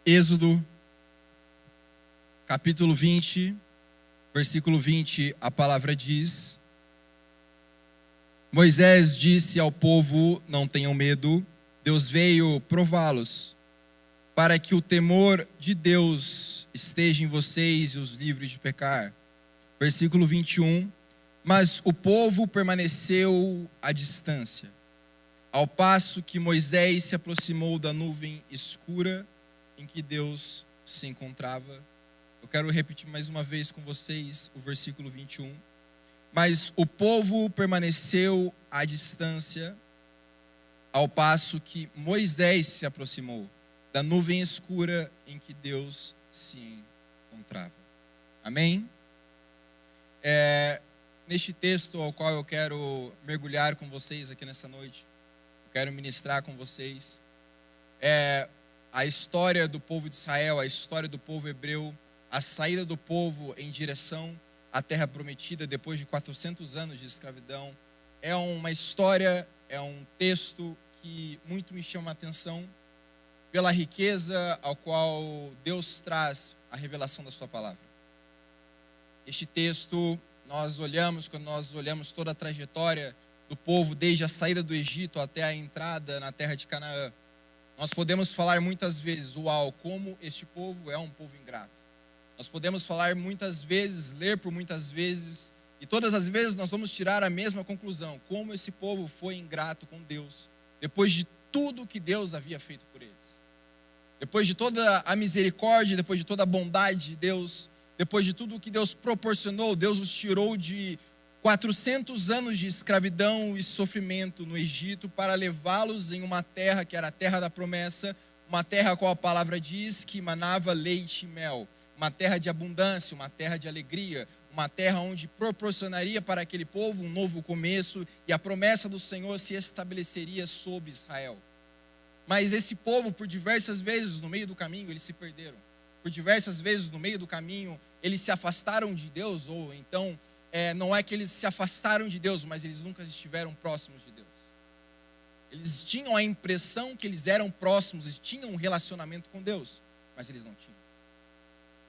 Êxodo, capítulo 20, versículo 20, a palavra diz: Moisés disse ao povo: não tenham medo, Deus veio prová-los, para que o temor de Deus esteja em vocês e os livre de pecar. Versículo 21, mas o povo permaneceu à distância, ao passo que Moisés se aproximou da nuvem escura em que Deus se encontrava. Eu quero repetir mais uma vez com vocês o versículo 21. Mas o povo permaneceu à distância, ao passo que Moisés se aproximou da nuvem escura em que Deus se encontrava. Amém? Neste texto ao qual eu quero mergulhar com vocês aqui nessa noite, eu quero ministrar com vocês, a história do povo de Israel, a história do povo hebreu, a saída do povo em direção à terra prometida depois de 400 anos de escravidão. É uma história, é um texto que muito me chama a atenção pela riqueza ao qual Deus traz a revelação da sua palavra. Este texto, quando nós olhamos toda a trajetória do povo desde a saída do Egito até a entrada na terra de Canaã, nós podemos falar muitas vezes: uau, como este povo é um povo ingrato. Nós podemos falar muitas vezes, ler por muitas vezes, e todas as vezes nós vamos tirar a mesma conclusão: como esse povo foi ingrato com Deus, depois de tudo que Deus havia feito por eles. Depois de toda a misericórdia, depois de toda a bondade de Deus, depois de tudo que Deus proporcionou, Deus os tirou de 400 anos de escravidão e sofrimento no Egito para levá-los em uma terra que era a terra da promessa, uma terra a qual a palavra diz que manava leite e mel, uma terra de abundância, uma terra de alegria, uma terra onde proporcionaria para aquele povo um novo começo e a promessa do Senhor se estabeleceria sobre Israel. Mas esse povo, por diversas vezes no meio do caminho, eles se perderam. Por diversas vezes no meio do caminho, eles se afastaram de Deus, ou então, não é que eles se afastaram de Deus, mas eles nunca estiveram próximos de Deus. Eles tinham a impressão que eles eram próximos, eles tinham um relacionamento com Deus, mas eles não tinham.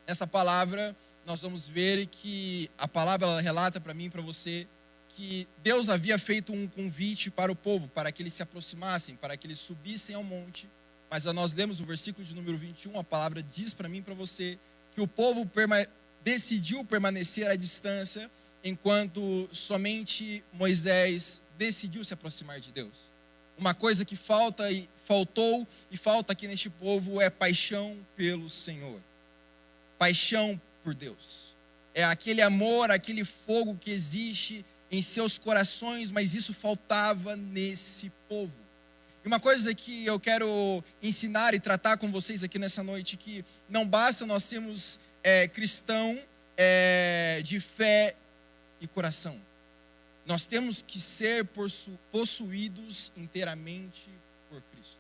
Nessa palavra, nós vamos ver que a palavra ela relata para mim e para você que Deus havia feito um convite para o povo, para que eles se aproximassem, para que eles subissem ao monte. Mas nós lemos o versículo de número 21, a palavra diz para mim e para você que o povo decidiu permanecer à distância, enquanto somente Moisés decidiu se aproximar de Deus. Uma coisa que falta aqui neste povo é paixão pelo Senhor. Paixão por Deus. É aquele amor, aquele fogo que existe em seus corações, mas isso faltava nesse povo. E uma coisa que eu quero ensinar e tratar com vocês aqui nessa noite, que não basta nós sermos cristão de fé e coração. Nós temos que ser possuídos inteiramente por Cristo.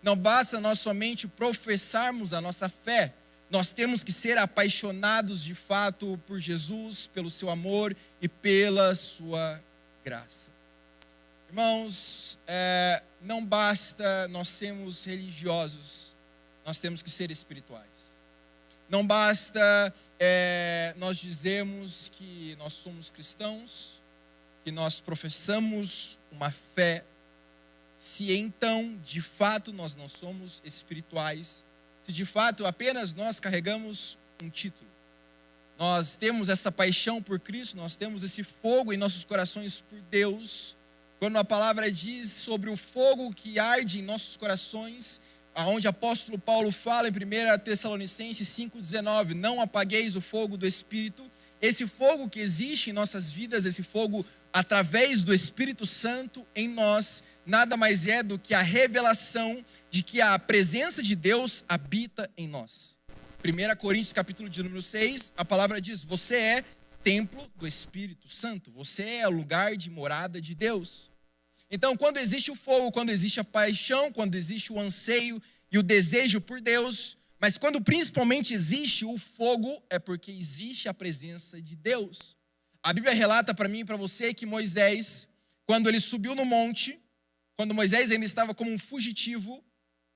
Não basta nós somente professarmos a nossa fé. Nós temos que ser apaixonados de fato por Jesus, pelo seu amor e pela sua graça. Irmãos, não basta nós sermos religiosos, nós temos que ser espirituais. Não basta nós dizermos que nós somos cristãos, que nós professamos uma fé, se então, de fato, nós não somos espirituais, se de fato apenas nós carregamos um título. Nós temos essa paixão por Cristo, nós temos esse fogo em nossos corações por Deus. Quando a palavra diz sobre o fogo que arde em nossos corações, aonde o apóstolo Paulo fala em 1 Tessalonicenses 5,19, não apagueis o fogo do Espírito. Esse fogo que existe em nossas vidas, esse fogo através do Espírito Santo em nós, nada mais é do que a revelação de que a presença de Deus habita em nós. 1 Coríntios capítulo de número 6, a palavra diz: você é templo do Espírito Santo, você é o lugar de morada de Deus. Então, quando existe o fogo, quando existe a paixão, quando existe o anseio e o desejo por Deus, mas quando principalmente existe o fogo, é porque existe a presença de Deus. A Bíblia relata para mim e para você que Moisés, quando ele subiu no monte, quando Moisés ainda estava como um fugitivo,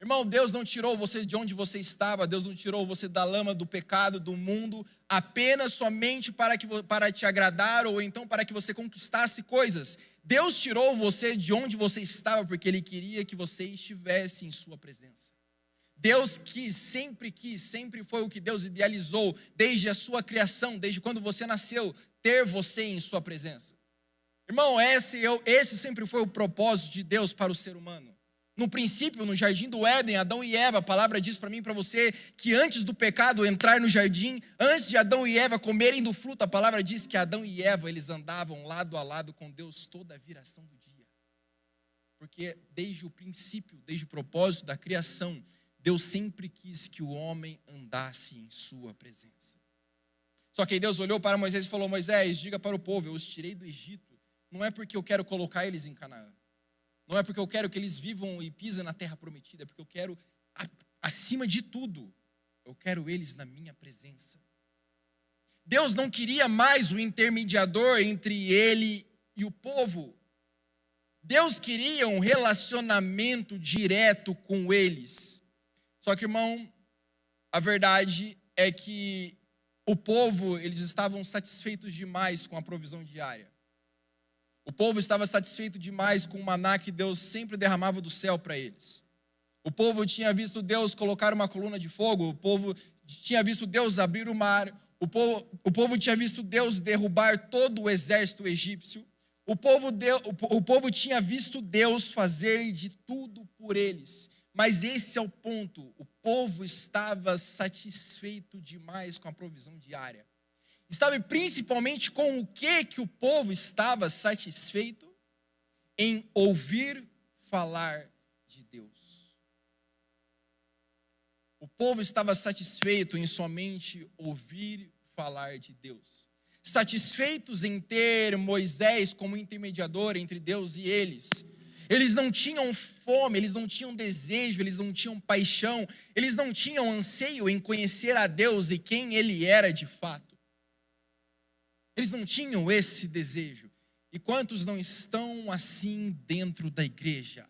Irmão, Deus não tirou você de onde você estava, Deus não tirou você da lama do pecado, do mundo, apenas somente para te agradar ou então para que você conquistasse coisas. Deus tirou você de onde você estava porque Ele queria que você estivesse em sua presença. Deus sempre foi o que Deus idealizou, desde a sua criação, desde quando você nasceu, ter você em sua presença. Irmão, esse sempre foi o propósito de Deus para o ser humano. No princípio, no jardim do Éden, Adão e Eva, a palavra diz para mim e para você que antes do pecado entrar no jardim, antes de Adão e Eva comerem do fruto, a palavra diz que Adão e Eva, eles andavam lado a lado com Deus toda a viração do dia. Porque desde o princípio, desde o propósito da criação, Deus sempre quis que o homem andasse em sua presença. Só que aí Deus olhou para Moisés e falou: Moisés, diga para o povo, eu os tirei do Egito, não é porque eu quero colocar eles em Canaã. Não é porque eu quero que eles vivam e pisem na terra prometida, é porque eu quero, acima de tudo, eu quero eles na minha presença. Deus não queria mais o intermediador entre ele e o povo. Deus queria um relacionamento direto com eles. Só que, irmão, a verdade é que o povo, eles estavam satisfeitos demais com a provisão diária. O povo estava satisfeito demais com o maná que Deus sempre derramava do céu para eles. O povo tinha visto Deus colocar uma coluna de fogo, o povo tinha visto Deus abrir o mar, o povo tinha visto Deus derrubar todo o exército egípcio, o povo tinha visto Deus fazer de tudo por eles. Mas esse é o ponto, o povo estava satisfeito demais com a provisão diária. Sabe principalmente com o que o povo estava satisfeito? Em ouvir falar de Deus. O povo estava satisfeito em somente ouvir falar de Deus. Satisfeitos em ter Moisés como intermediador entre Deus e eles. Eles não tinham fome, eles não tinham desejo, eles não tinham paixão, eles não tinham anseio em conhecer a Deus e quem Ele era de fato. Eles não tinham esse desejo. E quantos não estão assim dentro da igreja?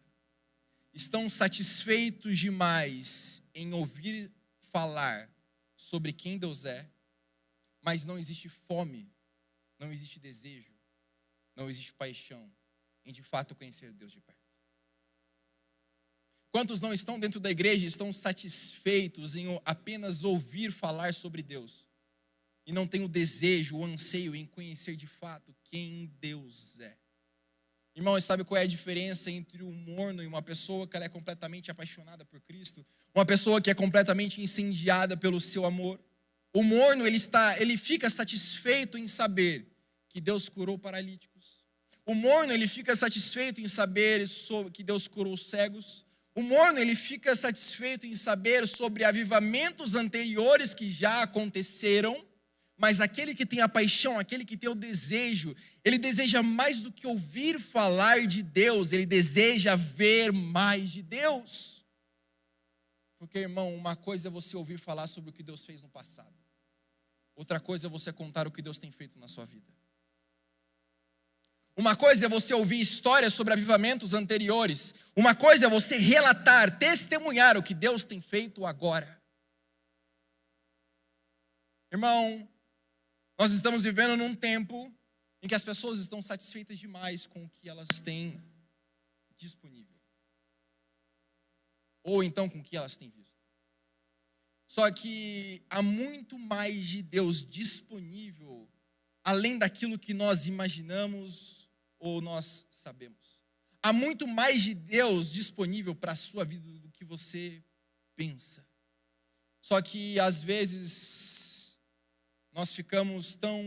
Estão satisfeitos demais em ouvir falar sobre quem Deus é, mas não existe fome, não existe desejo, não existe paixão em de fato conhecer Deus de perto. Quantos não estão dentro da igreja e estão satisfeitos em apenas ouvir falar sobre Deus? E não tem o desejo, o anseio em conhecer de fato quem Deus é. Irmãos, sabe qual é a diferença entre um morno e uma pessoa que ela é completamente apaixonada por Cristo? Uma pessoa que é completamente incendiada pelo seu amor. O morno, ele fica satisfeito em saber que Deus curou paralíticos. O morno, ele fica satisfeito em saber que Deus curou cegos. O morno, ele fica satisfeito em saber sobre avivamentos anteriores que já aconteceram. Mas aquele que tem a paixão, aquele que tem o desejo, ele deseja mais do que ouvir falar de Deus, ele deseja ver mais de Deus. Porque, irmão, uma coisa é você ouvir falar sobre o que Deus fez no passado. Outra coisa é você contar o que Deus tem feito na sua vida. Uma coisa é você ouvir histórias sobre avivamentos anteriores. Uma coisa é você relatar, testemunhar o que Deus tem feito agora. Irmão, nós estamos vivendo num tempo em que as pessoas estão satisfeitas demais com o que elas têm disponível. Ou então com o que elas têm visto. Só que há muito mais de Deus disponível, além daquilo que nós imaginamos ou nós sabemos. Há muito mais de Deus disponível para a sua vida do que você pensa. Só que às vezes nós ficamos tão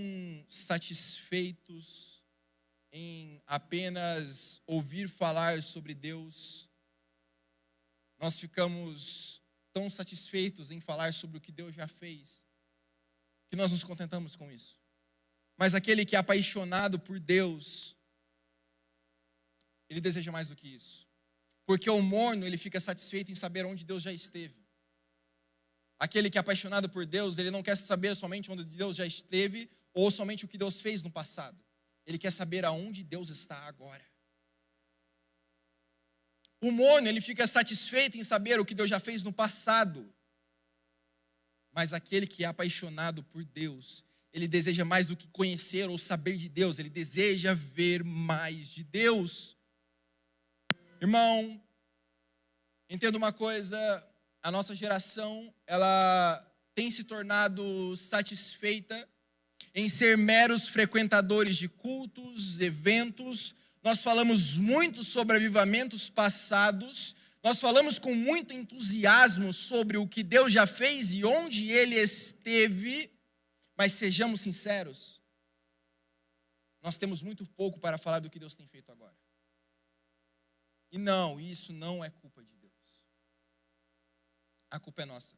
satisfeitos em apenas ouvir falar sobre Deus. Nós ficamos tão satisfeitos em falar sobre o que Deus já fez, que nós nos contentamos com isso. Mas aquele que é apaixonado por Deus, ele deseja mais do que isso. Porque o morno, ele fica satisfeito em saber onde Deus já esteve. Aquele que é apaixonado por Deus, ele não quer saber somente onde Deus já esteve ou somente o que Deus fez no passado. Ele quer saber aonde Deus está agora. O mono, ele fica satisfeito em saber o que Deus já fez no passado. Mas aquele que é apaixonado por Deus, ele deseja mais do que conhecer ou saber de Deus, ele deseja ver mais de Deus. Irmão, entenda uma coisa, a nossa geração, ela tem se tornado satisfeita em ser meros frequentadores de cultos, eventos. Nós falamos muito sobre avivamentos passados, nós falamos com muito entusiasmo sobre o que Deus já fez e onde Ele esteve, mas sejamos sinceros, nós temos muito pouco para falar do que Deus tem feito agora. E não, isso não é culpa de Deus. A culpa é nossa.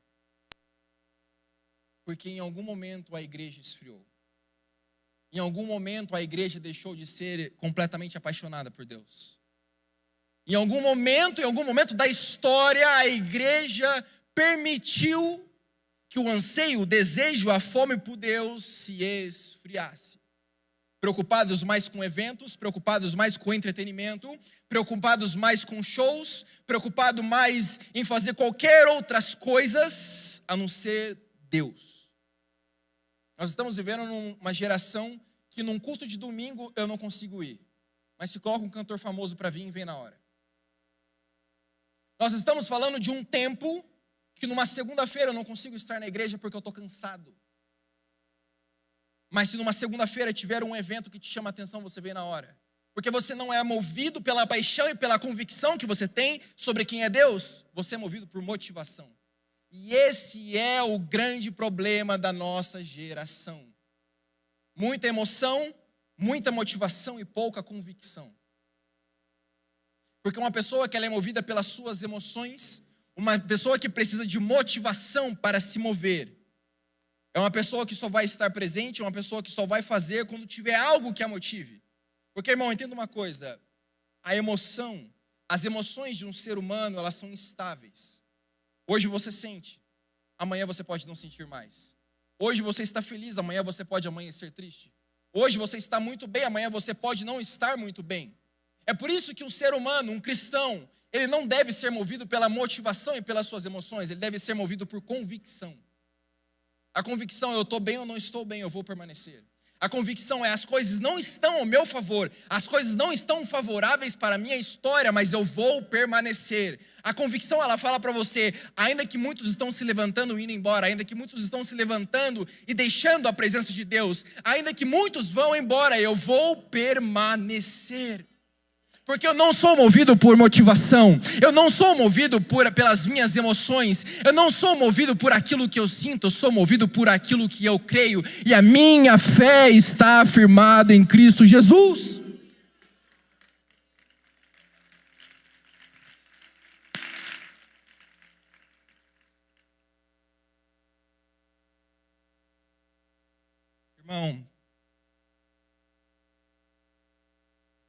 Porque em algum momento a igreja esfriou. Em algum momento a igreja deixou de ser completamente apaixonada por Deus. Em algum momento da história, a igreja permitiu que o anseio, o desejo, a fome por Deus se esfriasse. Preocupados mais com eventos, preocupados mais com entretenimento, preocupados mais com shows, preocupados mais em fazer qualquer outras coisas a não ser Deus. Nós estamos vivendo numa geração que num culto de domingo eu não consigo ir. Mas se coloca um cantor famoso para vir, vem na hora. Nós estamos falando de um tempo que numa segunda-feira eu não consigo estar na igreja porque eu estou cansado. Mas se numa segunda-feira tiver um evento que te chama a atenção, você vem na hora. Porque você não é movido pela paixão e pela convicção que você tem sobre quem é Deus. Você é movido por motivação. E esse é o grande problema da nossa geração. Muita emoção, muita motivação e pouca convicção. Porque uma pessoa que ela é movida pelas suas emoções, uma pessoa que precisa de motivação para se mover, é uma pessoa que só vai estar presente, é uma pessoa que só vai fazer quando tiver algo que a motive. Porque, irmão, entenda uma coisa, as emoções de um ser humano, elas são instáveis. Hoje você sente, amanhã você pode não sentir mais. Hoje você está feliz, amanhã você pode amanhecer triste. Hoje você está muito bem, amanhã você pode não estar muito bem. É por isso que um ser humano, um cristão, ele não deve ser movido pela motivação e pelas suas emoções, ele deve ser movido por convicção. A convicção, eu estou bem ou não estou bem, eu vou permanecer. A convicção é, as coisas não estão ao meu favor, as coisas não estão favoráveis para a minha história, mas eu vou permanecer. A convicção, ela fala para você, ainda que muitos estão se levantando e indo embora, ainda que muitos estão se levantando e deixando a presença de Deus, ainda que muitos vão embora, eu vou permanecer. Porque eu não sou movido por motivação, eu não sou movido pelas minhas emoções, eu não sou movido por aquilo que eu sinto, eu sou movido por aquilo que eu creio, e a minha fé está afirmada em Cristo Jesus. Irmão,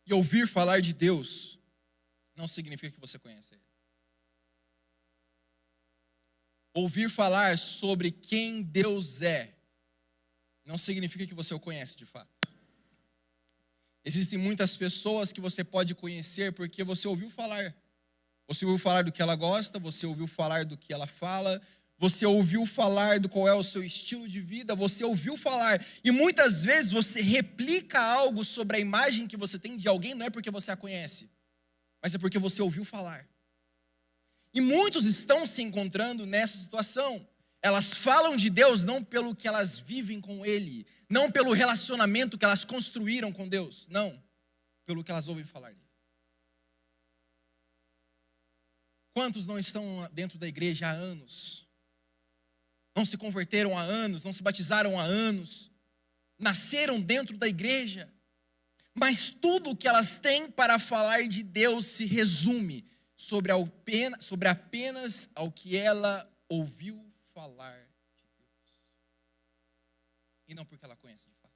e ouvir falar de Deus não significa que você conhece Ele. Ouvir falar sobre quem Deus é não significa que você o conhece de fato. Existem muitas pessoas que você pode conhecer porque você ouviu falar. Você ouviu falar do que ela gosta, você ouviu falar do que ela fala, você ouviu falar do qual é o seu estilo de vida, você ouviu falar, e muitas vezes você replica algo sobre a imagem que você tem de alguém, não é porque você a conhece, mas é porque você ouviu falar. E muitos estão se encontrando nessa situação. Elas falam de Deus não pelo que elas vivem com Ele, não pelo relacionamento que elas construíram com Deus, não, pelo que elas ouvem falar dele. Quantos não estão dentro da igreja há anos? Não se converteram há anos, não se batizaram há anos, nasceram dentro da igreja, mas tudo o que elas têm para falar de Deus se resume sobre apenas ao que ela ouviu falar de Deus, e não porque ela conhece de fato.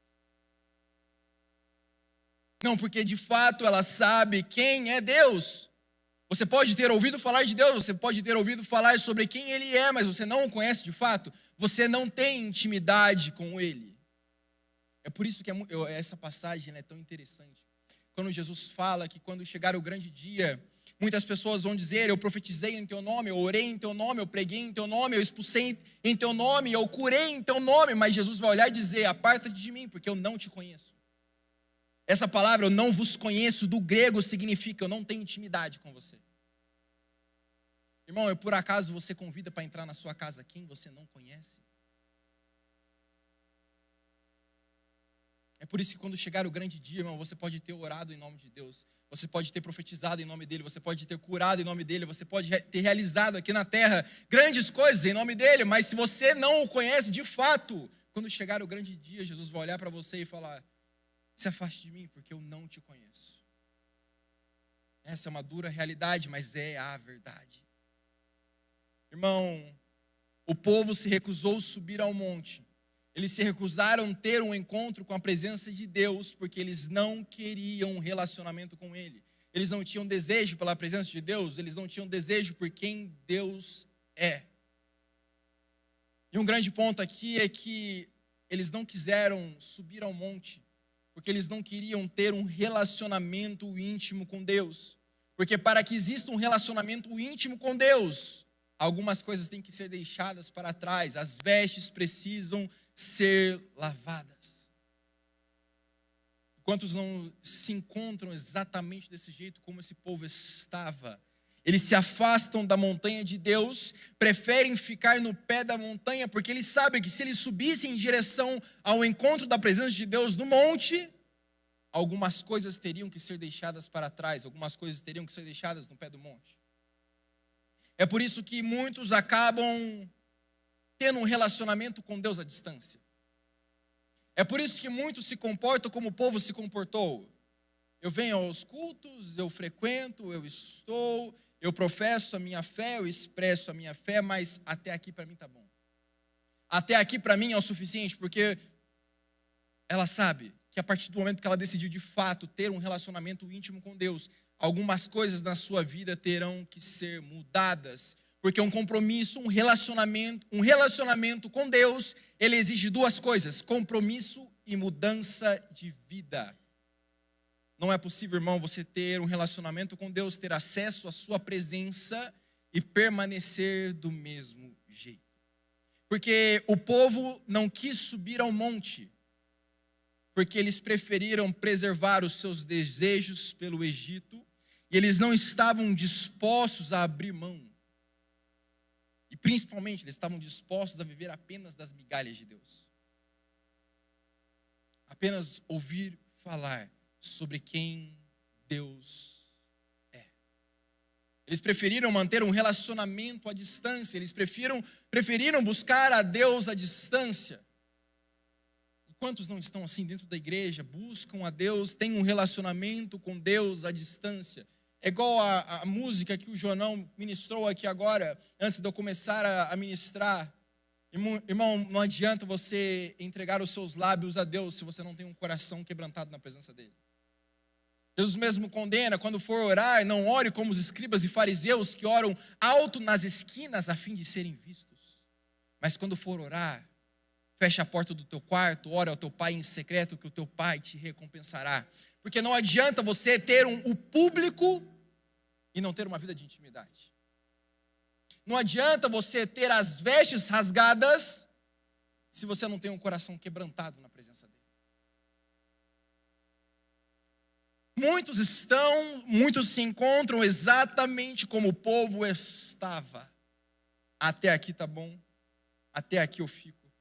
Não porque de fato ela sabe quem é Deus. Você pode ter ouvido falar de Deus, você pode ter ouvido falar sobre quem Ele é, mas você não o conhece de fato, você não tem intimidade com Ele. É por isso que essa passagem é tão interessante. Quando Jesus fala que quando chegar o grande dia, Muitas pessoas vão dizer: eu profetizei em teu nome, eu orei em teu nome, eu preguei em teu nome, eu expulsei em teu nome, eu curei em teu nome. Mas Jesus vai olhar e dizer: aparta-te de mim, porque eu não te conheço. Essa palavra, eu não vos conheço, do grego significa: eu não tenho intimidade com você. Irmão, por acaso você convida para entrar na sua casa quem você não conhece? É por isso que quando chegar o grande dia, irmão, você pode ter orado em nome de Deus, você pode ter profetizado em nome dele, você pode ter curado em nome dele, você pode ter realizado aqui na terra grandes coisas em nome dele, mas se você não o conhece de fato, quando chegar o grande dia, Jesus vai olhar para você e falar: se afaste de mim, porque eu não te conheço. Essa é uma dura realidade, mas é a verdade. Irmão, o povo se recusou subir ao monte. Eles se recusaram ter um encontro com a presença de Deus, porque eles não queriam um relacionamento com Ele. Eles não tinham desejo pela presença de Deus, eles não tinham desejo por quem Deus é. E um grande ponto aqui é que eles não quiseram subir ao monte, porque eles não queriam ter um relacionamento íntimo com Deus. Porque para que exista um relacionamento íntimo com Deus, algumas coisas têm que ser deixadas para trás, as vestes precisam ser lavadas. Quantos não se encontram exatamente desse jeito como esse povo estava? Eles se afastam da montanha de Deus, preferem ficar no pé da montanha, porque eles sabem que se eles subissem em direção ao encontro da presença de Deus no monte, algumas coisas teriam que ser deixadas para trás, algumas coisas teriam que ser deixadas no pé do monte. É por isso que muitos acabam tendo um relacionamento com Deus à distância. É por isso que muitos se comportam como o povo se comportou. Eu venho aos cultos, eu frequento, eu estou, eu professo a minha fé, eu expresso a minha fé, mas até aqui para mim tá bom. Até aqui para mim é o suficiente, porque ela sabe que a partir do momento que ela decidiu de fato ter um relacionamento íntimo com Deus, algumas coisas na sua vida terão que ser mudadas. Porque um compromisso, um relacionamento com Deus, ele exige duas coisas: compromisso e mudança de vida. Não é possível, irmão, você ter um relacionamento com Deus, ter acesso à sua presença e permanecer do mesmo jeito. Porque o povo não quis subir ao monte, porque eles preferiram preservar os seus desejos pelo Egito, e eles não estavam dispostos a abrir mão. E principalmente, eles estavam dispostos a viver apenas das migalhas de Deus. Apenas ouvir falar sobre quem Deus é. Eles preferiram manter um relacionamento à distância, eles preferiram buscar a Deus à distância. E quantos não estão assim dentro da igreja, buscam a Deus, têm um relacionamento com Deus à distância? É igual a música que o Jonão ministrou aqui agora, antes de eu começar a ministrar. Irmão, não adianta você entregar os seus lábios a Deus se você não tem um coração quebrantado na presença dele. Jesus mesmo condena: quando for orar, não ore como os escribas e fariseus que oram alto nas esquinas a fim de serem vistos. Mas quando for orar, feche a porta do teu quarto, ore ao teu pai em secreto, que o teu pai te recompensará. Porque não adianta você ter o público e não ter uma vida de intimidade. Não adianta você ter as vestes rasgadas se você não tem um coração quebrantado na presença dele. Muitos se encontram exatamente como o povo estava. Até aqui tá bom, até aqui eu fico,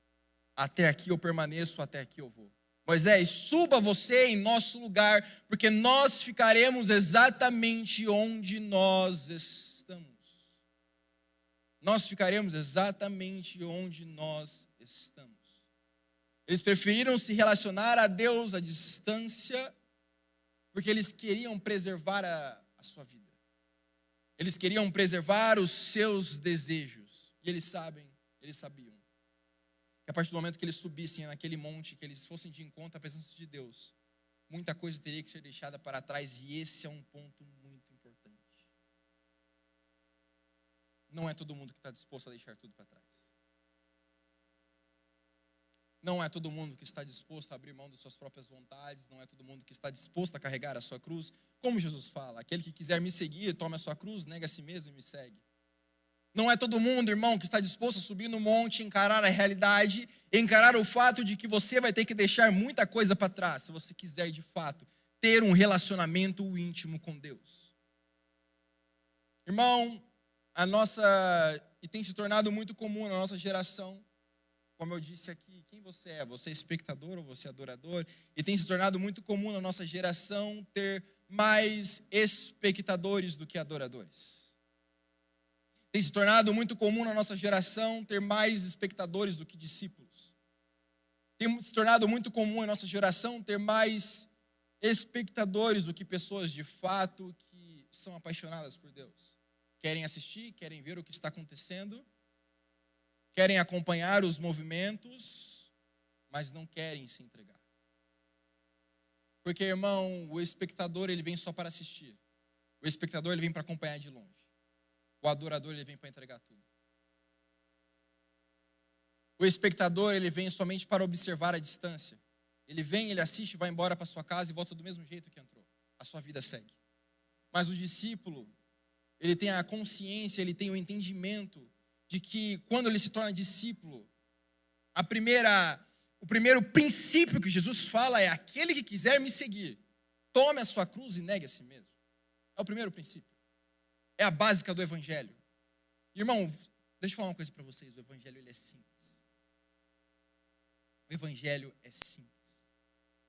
até aqui eu permaneço, até aqui eu vou. Moisés, suba você em nosso lugar, porque nós ficaremos exatamente onde nós estamos. Nós ficaremos exatamente onde nós estamos. Eles preferiram se relacionar a Deus à distância, porque eles queriam preservar a sua vida. Eles queriam preservar os seus desejos. E eles sabiam. Que a partir do momento que eles subissem naquele monte, que eles fossem de encontro à presença de Deus, muita coisa teria que ser deixada para trás, e esse é um ponto muito importante. Não é todo mundo que está disposto a deixar tudo para trás. Não é todo mundo que está disposto a abrir mão das suas próprias vontades, não é todo mundo que está disposto a carregar a sua cruz. Como Jesus fala, aquele que quiser me seguir, tome a sua cruz, nega a si mesmo e me segue. Não é todo mundo, irmão, que está disposto a subir no monte, encarar a realidade, encarar o fato de que você vai ter que deixar muita coisa para trás, se você quiser, de fato, ter um relacionamento íntimo com Deus. Irmão, e tem se tornado muito comum na nossa geração, como eu disse aqui, quem você é? Você é espectador ou você é adorador? E tem se tornado muito comum na nossa geração ter mais espectadores do que adoradores. Tem se tornado muito comum na nossa geração ter mais espectadores do que discípulos. Tem se tornado muito comum na nossa geração ter mais espectadores do que pessoas de fato que são apaixonadas por Deus. Querem assistir, querem ver o que está acontecendo, querem acompanhar os movimentos, mas não querem se entregar. Porque, irmão, o espectador ele vem só para assistir. O espectador ele vem para acompanhar de longe. O adorador ele vem para entregar tudo. O espectador ele vem somente para observar a distância. Ele vem, ele assiste, vai embora para sua casa e volta do mesmo jeito que entrou. A sua vida segue. Mas o discípulo, ele tem a consciência, ele tem o entendimento de que quando ele se torna discípulo, o primeiro princípio que Jesus fala é: aquele que quiser me seguir, tome a sua cruz e negue a si mesmo. É o primeiro princípio. É a básica do evangelho. Irmão, deixa eu falar uma coisa para vocês, o evangelho ele é simples. O evangelho é simples.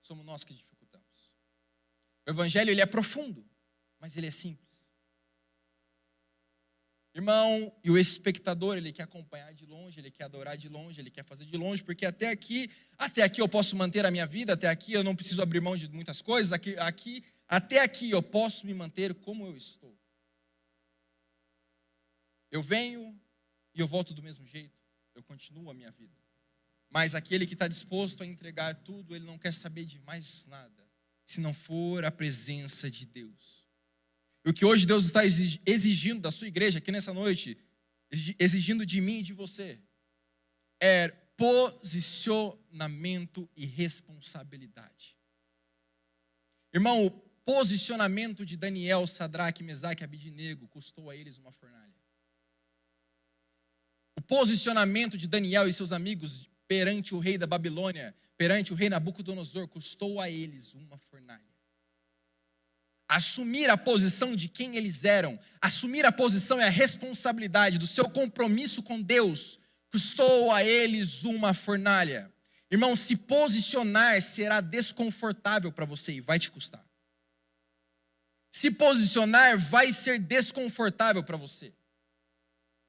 Somos nós que dificultamos. O evangelho ele é profundo, mas ele é simples. Irmão, e o espectador, ele quer acompanhar de longe, ele quer adorar de longe, ele quer fazer de longe, porque até aqui eu posso manter a minha vida, até aqui eu não preciso abrir mão de muitas coisas, até aqui eu posso me manter como eu estou. Eu venho e eu volto do mesmo jeito, eu continuo a minha vida. Mas aquele que está disposto a entregar tudo, ele não quer saber de mais nada, se não for a presença de Deus. E o que hoje Deus está exigindo da sua igreja aqui nessa noite, exigindo de mim e de você, é posicionamento e responsabilidade. Irmão, o posicionamento de Daniel, Sadraque, Mesaque e Abidnego custou a eles uma fornalha. O posicionamento de Daniel e seus amigos perante o rei da Babilônia, perante o rei Nabucodonosor, custou a eles uma fornalha. Assumir a posição de quem eles eram, assumir a posição e a responsabilidade do seu compromisso com Deus, custou a eles uma fornalha. Irmão, se posicionar será desconfortável para você e vai te custar. Se posicionar vai ser desconfortável para você.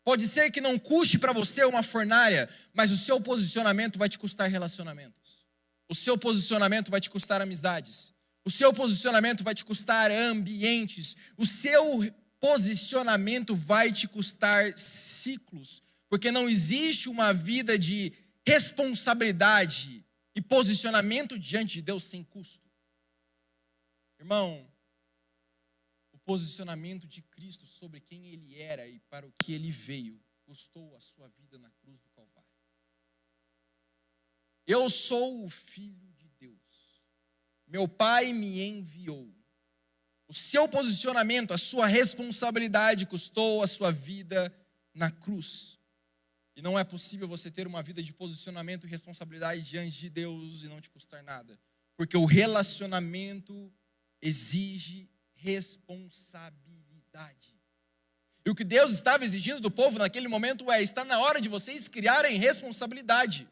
Pode ser que não custe para você uma fornalha, mas o seu posicionamento vai te custar relacionamentos. O seu posicionamento vai te custar amizades. O seu posicionamento vai te custar ambientes. O seu posicionamento vai te custar ciclos. Porque não existe uma vida de responsabilidade e posicionamento diante de Deus sem custo. Irmão, o posicionamento de Cristo sobre quem Ele era e para o que Ele veio custou a sua vida na cruz do Calvário. Eu sou o Filho de Deus. Meu Pai me enviou. O seu posicionamento, a sua responsabilidade custou a sua vida na cruz. E não é possível você ter uma vida de posicionamento e responsabilidade diante de Deus e não te custar nada. Porque o relacionamento exige responsabilidade. E o que Deus estava exigindo do povo naquele momento está na hora de vocês criarem responsabilidade.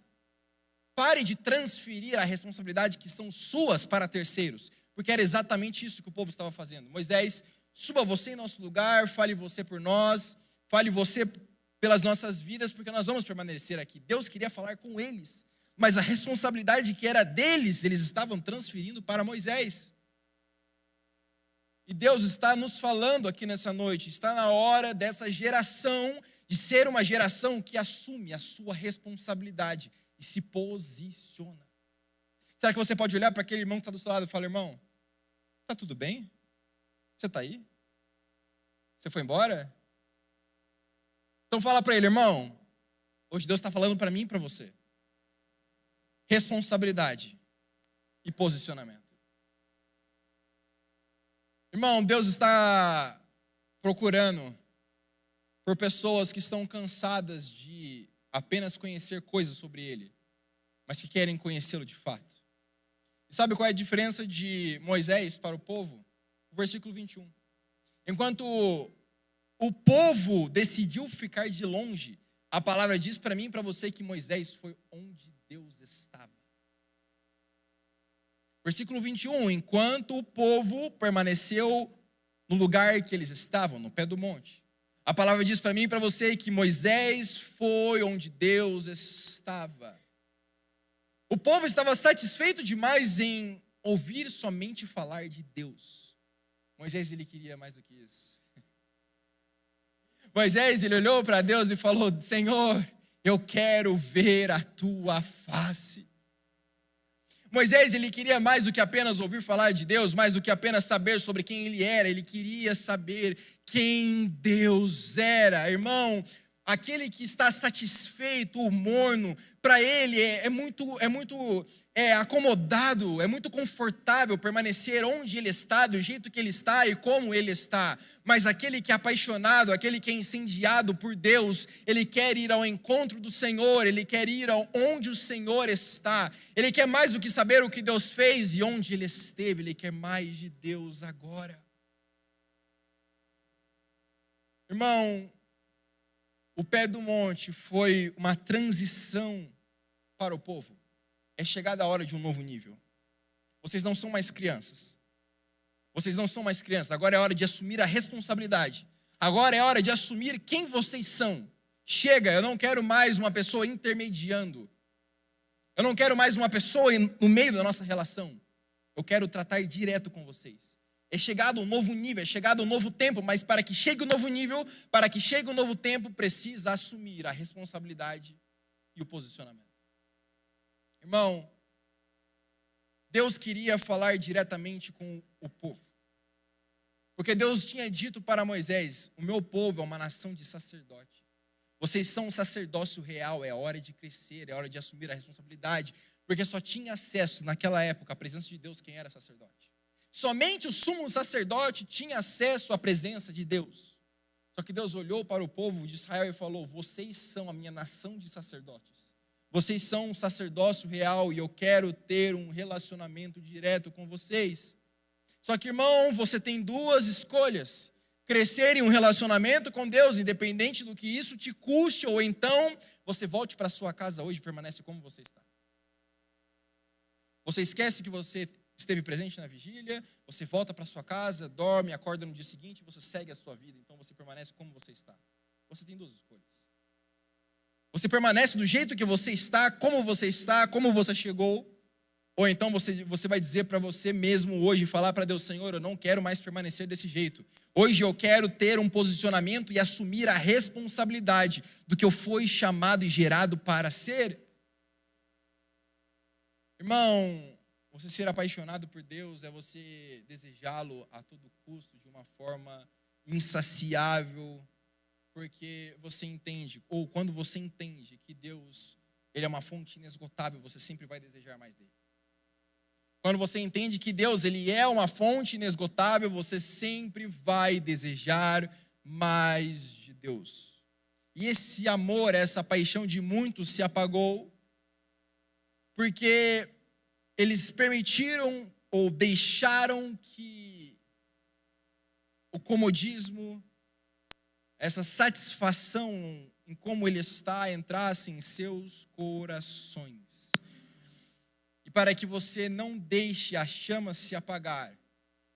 Pare de transferir a responsabilidade que são suas para terceiros. Porque era exatamente isso que o povo estava fazendo. Moisés, suba você em nosso lugar, fale você por nós, fale você pelas nossas vidas, porque nós vamos permanecer aqui. Deus queria falar com eles, mas a responsabilidade que era deles, eles estavam transferindo para Moisés. E Deus está nos falando aqui nessa noite, está na hora dessa geração, de ser uma geração que assume a sua responsabilidade e se posiciona. Será que você pode olhar para aquele irmão que está do seu lado e falar: irmão, está tudo bem? Você está aí? Você foi embora? Então fala para ele: irmão, hoje Deus está falando para mim e para você. responsabilidade e posicionamento. Irmão, Deus está procurando por pessoas que estão cansadas de apenas conhecer coisas sobre Ele, mas que querem conhecê-lo de fato. E sabe qual é a diferença de Moisés para o povo? O versículo 21. Enquanto o povo decidiu ficar de longe, a palavra diz para mim e para você que Moisés foi onde Deus estava. Versículo 21. Enquanto o povo permaneceu no lugar que eles estavam, no pé do monte. A palavra diz para mim e para você que Moisés foi onde Deus estava. O povo estava satisfeito demais em ouvir somente falar de Deus. Moisés, ele queria mais do que isso. Moisés, ele olhou para Deus e falou: Senhor, eu quero ver a tua face. Moisés, ele queria mais do que apenas ouvir falar de Deus, mais do que apenas saber sobre quem ele era. Ele queria saber quem Deus era. Irmão, aquele que está satisfeito, o morno, para ele é muito acomodado, é muito confortável permanecer onde ele está, do jeito que ele está e como ele está. Mas aquele que é apaixonado, aquele que é incendiado por Deus, ele quer ir ao encontro do Senhor, ele quer ir onde o Senhor está. Ele quer mais do que saber o que Deus fez e onde ele esteve, ele quer mais de Deus agora. Irmão, o pé do monte foi uma transição para o povo. É chegada a hora de um novo nível. Vocês não são mais crianças. Vocês não são mais crianças. Agora é hora de assumir a responsabilidade. Agora é hora de assumir quem vocês são. Chega, eu não quero mais uma pessoa intermediando. Eu não quero mais uma pessoa no meio da nossa relação. Eu quero tratar direto com vocês. É chegado um novo nível, é chegado um novo tempo, mas para que chegue o novo nível, para que chegue o novo tempo, precisa assumir a responsabilidade e o posicionamento. Irmão, Deus queria falar diretamente com o povo. Porque Deus tinha dito para Moisés: o meu povo é uma nação de sacerdote. Vocês são um sacerdócio real, é hora de crescer, é hora de assumir a responsabilidade. Porque só tinha acesso naquela época à presença de Deus quem era sacerdote. Somente o sumo sacerdote tinha acesso à presença de Deus. Só que Deus olhou para o povo de Israel e falou: vocês são a minha nação de sacerdotes. Vocês são um sacerdócio real e eu quero ter um relacionamento direto com vocês. Só que, irmão, você tem duas escolhas: crescer em um relacionamento com Deus, independente do que isso te custe, ou então você volte para sua casa hoje e permanece como você está. Você esquece que você esteve presente na vigília, você volta para sua casa, dorme, acorda no dia seguinte, você segue a sua vida, então você permanece como você está. Você tem duas escolhas. Você permanece do jeito que você está, como você chegou, ou então você vai dizer para você mesmo hoje, falar para Deus: Senhor, eu não quero mais permanecer desse jeito. Hoje eu quero ter um posicionamento e assumir a responsabilidade do que eu fui chamado e gerado para ser. Irmão, você ser apaixonado por Deus é você desejá-lo a todo custo, de uma forma insaciável, porque você entende, ou quando você entende que Deus, ele é uma fonte inesgotável, você sempre vai desejar mais dele. Quando você entende que Deus, ele é uma fonte inesgotável, você sempre vai desejar mais de Deus. E esse amor, essa paixão de muitos se apagou, porque eles permitiram ou deixaram que o comodismo, essa satisfação em como ele está, entrasse em seus corações. E para que você não deixe a chama se apagar,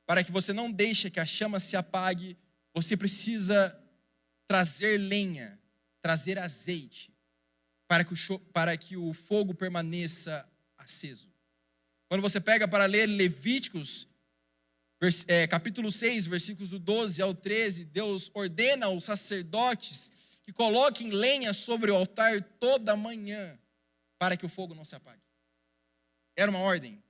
para que você não deixe que a chama se apague, você precisa trazer lenha, trazer azeite, para que o fogo permaneça aceso. Quando você pega para ler Levíticos, capítulo 6, versículos do 12 ao 13, Deus ordena aos sacerdotes que coloquem lenha sobre o altar toda manhã, para que o fogo não se apague. Era uma ordem.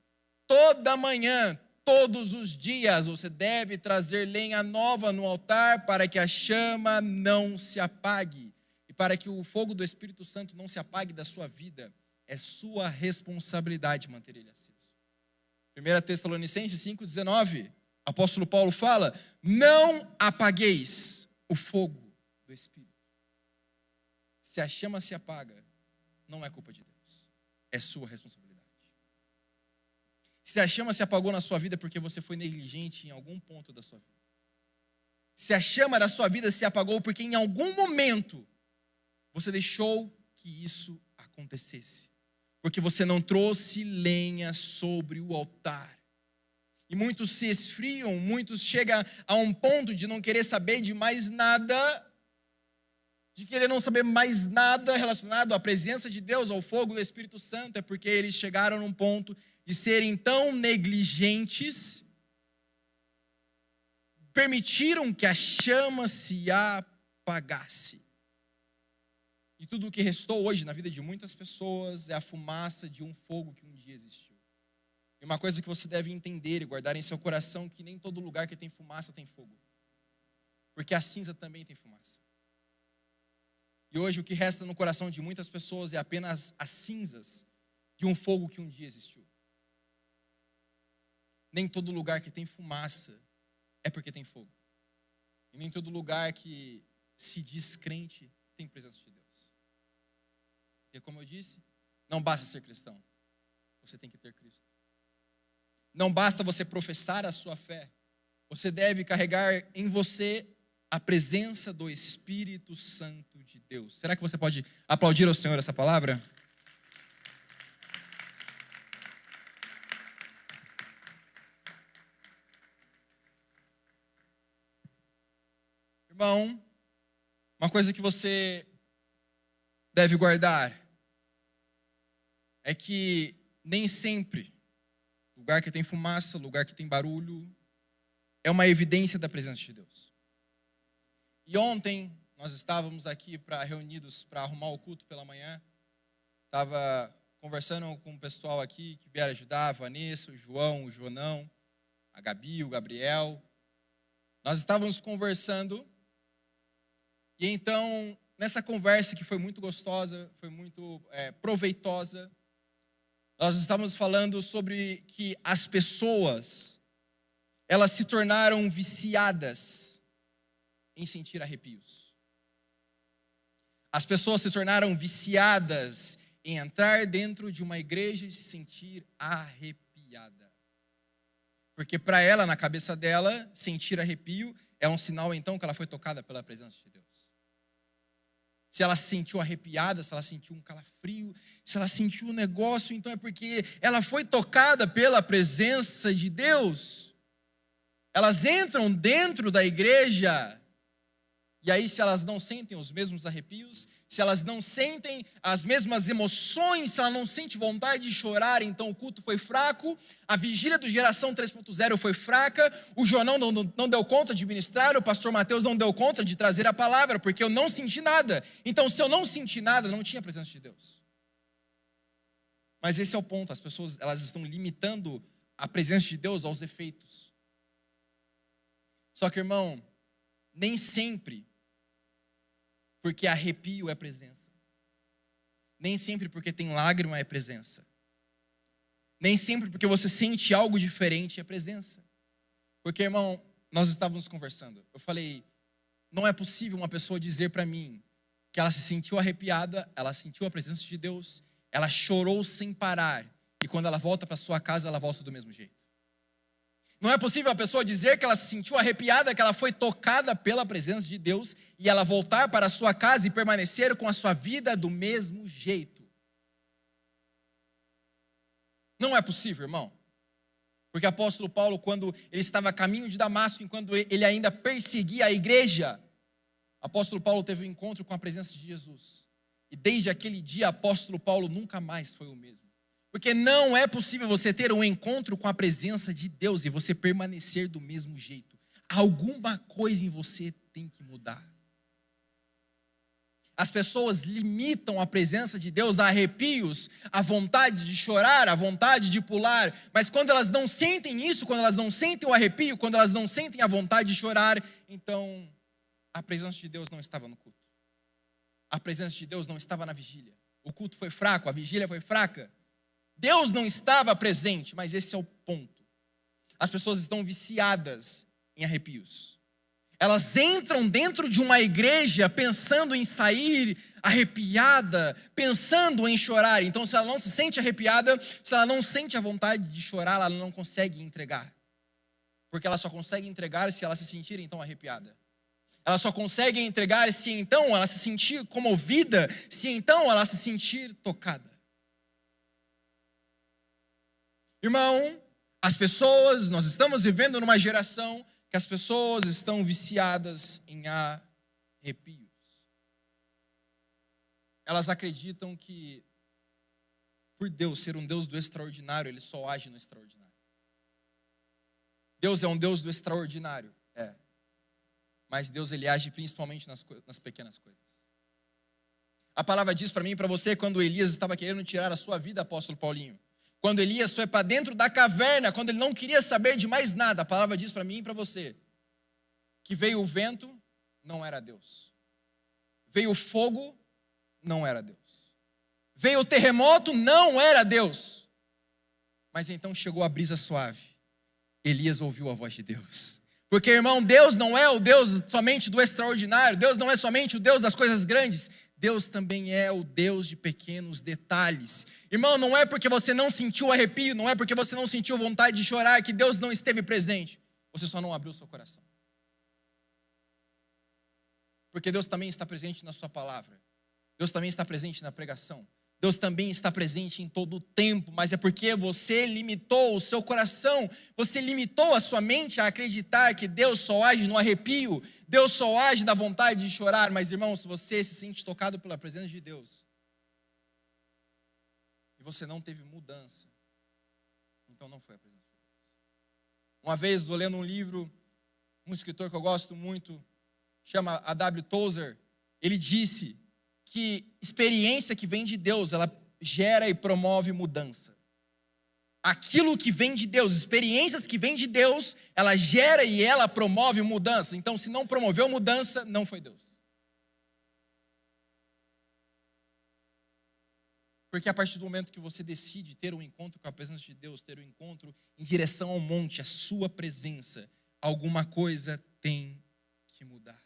Toda manhã, todos os dias, você deve trazer lenha nova no altar para que a chama não se apague. E para que o fogo do Espírito Santo não se apague da sua vida, é sua responsabilidade manter ele aceso. 1 Tessalonicenses 5,19, apóstolo Paulo fala: não apagueis o fogo do Espírito. Se a chama se apaga, não é culpa de Deus, é sua responsabilidade. Se a chama se apagou na sua vida porque você foi negligente em algum ponto da sua vida. Se a chama da sua vida se apagou porque em algum momento você deixou que isso acontecesse. Porque você não trouxe lenha sobre o altar. E muitos se esfriam, muitos chegam a um ponto de não querer saber de mais nada, de querer não saber mais nada relacionado à presença de Deus, ao fogo do Espírito Santo, é porque eles chegaram num ponto de serem tão negligentes, permitiram que a chama se apagasse. E tudo o que restou hoje na vida de muitas pessoas é a fumaça de um fogo que um dia existiu. E uma coisa que você deve entender e guardar em seu coração, que nem todo lugar que tem fumaça tem fogo. Porque a cinza também tem fumaça. E hoje o que resta no coração de muitas pessoas é apenas as cinzas de um fogo que um dia existiu. Nem todo lugar que tem fumaça é porque tem fogo. E nem todo lugar que se diz crente tem presença de Deus. Porque, como eu disse, não basta ser cristão. Você tem que ter Cristo. Não basta você professar a sua fé. Você deve carregar em você a presença do Espírito Santo de Deus. Será que você pode aplaudir ao Senhor essa palavra? Irmão, uma coisa que você deve guardar é que nem sempre lugar que tem fumaça, lugar que tem barulho, é uma evidência da presença de Deus. E ontem nós estávamos aqui reunidos para arrumar o culto pela manhã. Estava conversando com o pessoal aqui que vieram ajudar, a Vanessa, o João, o Joanão, a Gabi, o Gabriel. Nós estávamos conversando. E então, nessa conversa que foi muito gostosa, foi muito proveitosa, nós estávamos falando sobre que as pessoas, elas se tornaram viciadas em sentir arrepios. As pessoas se tornaram viciadas em entrar dentro de uma igreja e se sentir arrepiada. Porque para ela, na cabeça dela, sentir arrepio é um sinal então que ela foi tocada pela presença de Deus. Se ela se sentiu arrepiada, se ela sentiu um calafrio, se ela sentiu um negócio, então é porque ela foi tocada pela presença de Deus. Elas entram dentro da igreja, e aí se elas não sentem os mesmos arrepios, se elas não sentem as mesmas emoções, se ela não sente vontade de chorar, então o culto foi fraco, a vigília do Geração 3.0 foi fraca, o João não deu conta de ministrar, o pastor Mateus não deu conta de trazer a palavra, porque eu não senti nada. Então, se eu não senti nada, não tinha presença de Deus. Mas esse é o ponto, as pessoas elas estão limitando a presença de Deus aos efeitos. Só que, irmão, nem sempre porque arrepio é presença. Nem sempre porque tem lágrima é presença. Nem sempre porque você sente algo diferente é presença. Porque, irmão, nós estávamos conversando. Eu falei, não é possível uma pessoa dizer para mim que ela se sentiu arrepiada, ela sentiu a presença de Deus, ela chorou sem parar, e quando ela volta para sua casa, ela volta do mesmo jeito. Não é possível a pessoa dizer que ela se sentiu arrepiada, que ela foi tocada pela presença de Deus, e ela voltar para a sua casa e permanecer com a sua vida do mesmo jeito. Não é possível, irmão. Porque o apóstolo Paulo, quando ele estava a caminho de Damasco, enquanto ele ainda perseguia a igreja, o apóstolo Paulo teve um encontro com a presença de Jesus. E desde aquele dia, o apóstolo Paulo nunca mais foi o mesmo. Porque não é possível você ter um encontro com a presença de Deus e você permanecer do mesmo jeito. Alguma coisa em você tem que mudar. As pessoas limitam a presença de Deus a arrepios, a vontade de chorar, a vontade de pular. Mas quando elas não sentem isso, quando elas não sentem o arrepio, quando elas não sentem a vontade de chorar, então a presença de Deus não estava no culto. A presença de Deus não estava na vigília. o culto foi fraco, a vigília foi fraca. Deus não estava presente, mas esse é o ponto. As pessoas estão viciadas em arrepios. Elas entram dentro de uma igreja pensando em sair arrepiada, pensando em chorar. Então, se ela não se sente arrepiada, se ela não sente a vontade de chorar, ela não consegue entregar. Porque ela só consegue entregar se ela se sentir então arrepiada. Ela só consegue entregar se então ela se sentir comovida, se então ela se sentir tocada. Irmão, nós estamos vivendo numa geração que as pessoas estão viciadas em arrepios. Elas acreditam que, por Deus ser um Deus do extraordinário, Ele só age no extraordinário. Deus é um Deus do extraordinário, mas Deus, Ele age principalmente nas pequenas coisas. A palavra diz para mim e para você, quando Elias estava querendo tirar a sua vida, apóstolo Paulinho, quando Elias foi para dentro da caverna, quando ele não queria saber de mais nada, a palavra diz para mim e para você, que veio o vento, não era Deus. Veio o fogo, não era Deus. Veio o terremoto, não era Deus. Mas então chegou a brisa suave. Elias ouviu a voz de Deus. Porque, irmão, Deus não é o Deus somente do extraordinário, Deus não é somente o Deus das coisas grandes, Deus também é o Deus de pequenos detalhes. Irmão, não é porque você não sentiu arrepio, não é porque você não sentiu vontade de chorar que Deus não esteve presente. Você só não abriu seu coração. Porque Deus também está presente na sua palavra. Deus também está presente na pregação. Deus também está presente em todo o tempo, mas é porque você limitou o seu coração, você limitou a sua mente a acreditar que Deus só age no arrepio, Deus só age na vontade de chorar. Mas, irmão, se você se sente tocado pela presença de Deus, e você não teve mudança, então não foi a presença de Deus. Uma vez, eu lendo um livro, um escritor que eu gosto muito, chama A.W. Tozer, ele disse que experiência que vem de Deus, ela gera e promove mudança. Aquilo que vem de Deus, experiências que vêm de Deus, ela gera e ela promove mudança. Então, se não promoveu mudança, não foi Deus. Porque a partir do momento que você decide ter um encontro com a presença de Deus, ter um encontro em direção ao monte, a sua presença, alguma coisa tem que mudar.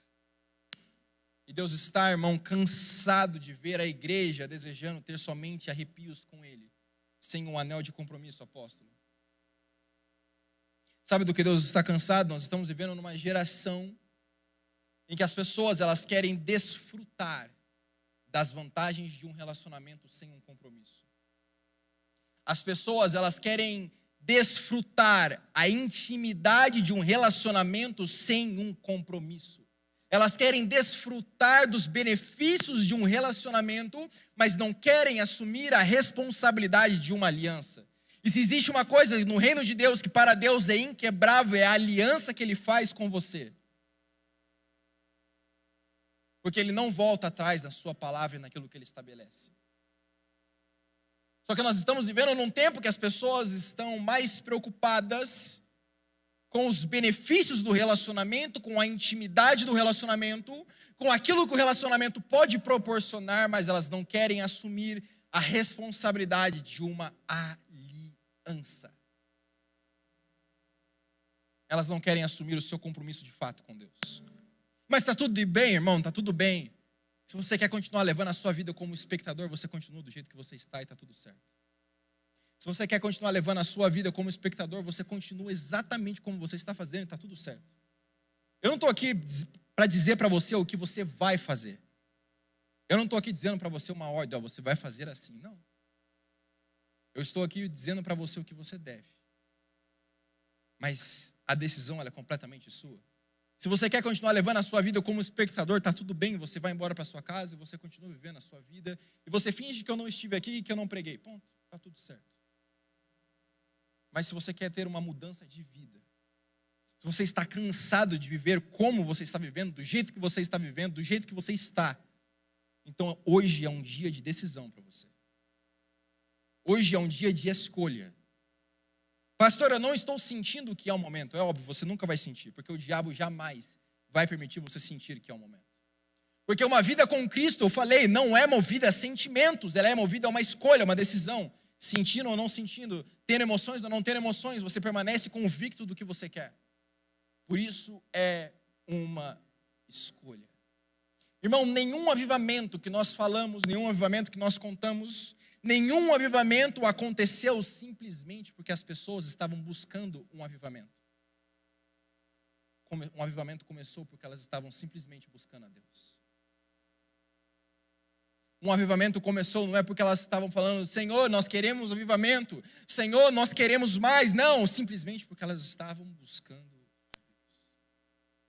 E Deus está, irmão, cansado de ver a igreja desejando ter somente arrepios com Ele, sem um anel de compromisso, apóstolo. Sabe do que Deus está cansado? Nós estamos vivendo numa geração em que as pessoas, elas querem desfrutar das vantagens de um relacionamento sem um compromisso. As pessoas, elas querem desfrutar a intimidade de um relacionamento sem um compromisso. Elas querem desfrutar dos benefícios de um relacionamento, mas não querem assumir a responsabilidade de uma aliança. E se existe uma coisa no reino de Deus que para Deus é inquebrável, é a aliança que Ele faz com você. Porque Ele não volta atrás na sua palavra e naquilo que Ele estabelece. Só que nós estamos vivendo num tempo que as pessoas estão mais preocupadas com os benefícios do relacionamento, com a intimidade do relacionamento, com aquilo que o relacionamento pode proporcionar, mas elas não querem assumir a responsabilidade de uma aliança. Elas não querem assumir o seu compromisso de fato com Deus. Mas está tudo bem, irmão, está tudo bem. Se você quer continuar levando a sua vida como espectador, você continua do jeito que você está e está tudo certo. Se você quer continuar levando a sua vida como espectador, você continua exatamente como você está fazendo e está tudo certo. Eu não estou aqui para dizer para você o que você vai fazer. Eu não estou aqui dizendo para você uma ordem, você vai fazer assim. Não. Eu estou aqui dizendo para você o que você deve. Mas a decisão ela é completamente sua. Se você quer continuar levando a sua vida como espectador, está tudo bem, você vai embora para sua casa e você continua vivendo a sua vida. E você finge que eu não estive aqui e que eu não preguei. Ponto, está tudo certo. Mas se você quer ter uma mudança de vida, se você está cansado de viver como você está vivendo, do jeito que você está vivendo, do jeito que você está, então hoje é um dia de decisão para você. Hoje é um dia de escolha. Pastor, eu não estou sentindo que é o momento. É óbvio, você nunca vai sentir, porque o diabo jamais vai permitir você sentir que é o momento. Porque uma vida com Cristo, eu falei, não é movida a sentimentos, ela é movida a uma escolha, uma decisão. Sentindo ou não sentindo, tendo emoções ou não tendo emoções, você permanece convicto do que você quer. Por isso é uma escolha. Irmão, nenhum avivamento que nós falamos, nenhum avivamento que nós contamos, nenhum avivamento aconteceu simplesmente porque as pessoas estavam buscando um avivamento. Um avivamento começou porque elas estavam simplesmente buscando a Deus. Um avivamento começou não é porque elas estavam falando, Senhor, nós queremos avivamento, Senhor, nós queremos mais. Não, simplesmente porque elas estavam buscando a Deus.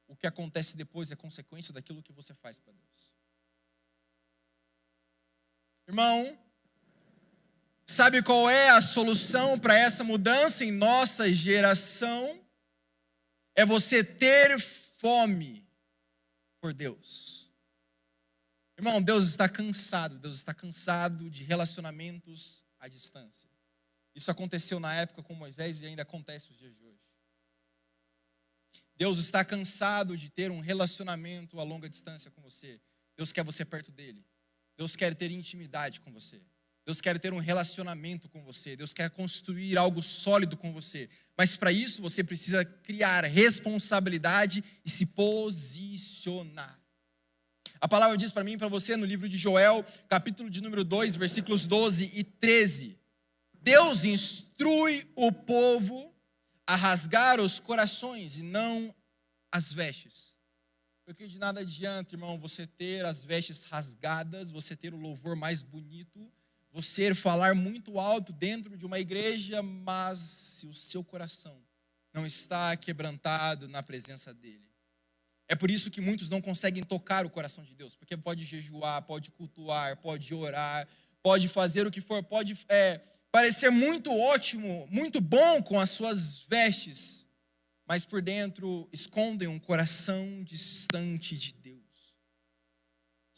O que acontece depois é consequência daquilo que você faz para Deus. Irmão, sabe qual é a solução para essa mudança em nossa geração? É você ter fome por Deus. Irmão, Deus está cansado de relacionamentos à distância. Isso aconteceu na época com Moisés e ainda acontece nos dias de hoje. Deus está cansado de ter um relacionamento a longa distância com você. Deus quer você perto dele. Deus quer ter intimidade com você. Deus quer ter um relacionamento com você. Deus quer construir algo sólido com você. Mas para isso você precisa criar responsabilidade e se posicionar. A palavra diz para mim e para você no livro de Joel, capítulo de número 2, versículos 12 e 13. Deus instrui o povo a rasgar os corações e não as vestes. Porque de nada adianta, irmão, você ter as vestes rasgadas, você ter o louvor mais bonito, você falar muito alto dentro de uma igreja, mas se o seu coração não está quebrantado na presença dele. É por isso que muitos não conseguem tocar o coração de Deus, porque pode jejuar, pode cultuar, pode orar, pode fazer o que for, pode parecer muito ótimo, muito bom com as suas vestes, mas por dentro escondem um coração distante de Deus.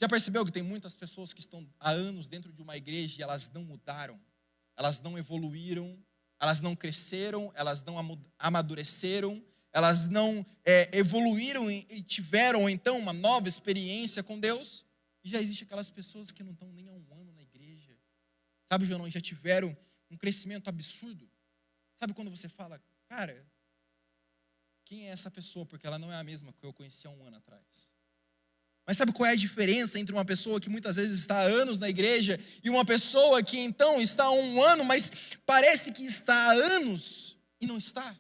Já percebeu que tem muitas pessoas que estão há anos dentro de uma igreja e elas não mudaram, elas não evoluíram, elas não cresceram, elas não amadureceram, elas não evoluíram e tiveram então uma nova experiência com Deus? E já existem aquelas pessoas que não estão nem há um ano na igreja, sabe, João, já tiveram um crescimento absurdo. Sabe quando você fala, cara, quem é essa pessoa? Porque ela não é a mesma que eu conheci há um ano atrás. Mas sabe qual é a diferença entre uma pessoa que muitas vezes está há anos na igreja e uma pessoa que então está há um ano, mas parece que está há anos e não está?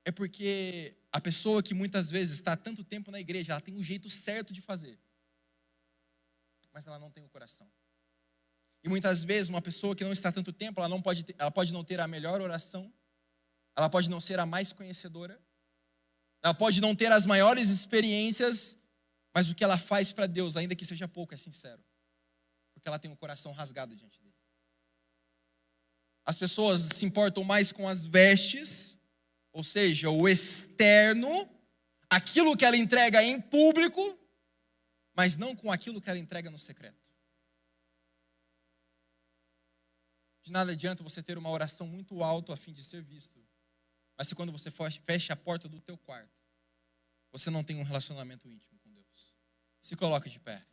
É porque a pessoa que muitas vezes está há tanto tempo na igreja, ela tem um jeito certo de fazer, mas ela não tem o coração. E muitas vezes uma pessoa que não está há tanto tempo, ela pode não ter a melhor oração, ela pode não ser a mais conhecedora, ela pode não ter as maiores experiências, mas o que ela faz para Deus, ainda que seja pouco, é sincero, porque ela tem o coração rasgado diante dele. As pessoas se importam mais com as vestes, ou seja, o externo, aquilo que ela entrega em público, mas não com aquilo que ela entrega no secreto. De nada adianta você ter uma oração muito alta a fim de ser visto, mas se quando você fecha a porta do teu quarto, você não tem um relacionamento íntimo com Deus. Se coloque de pé.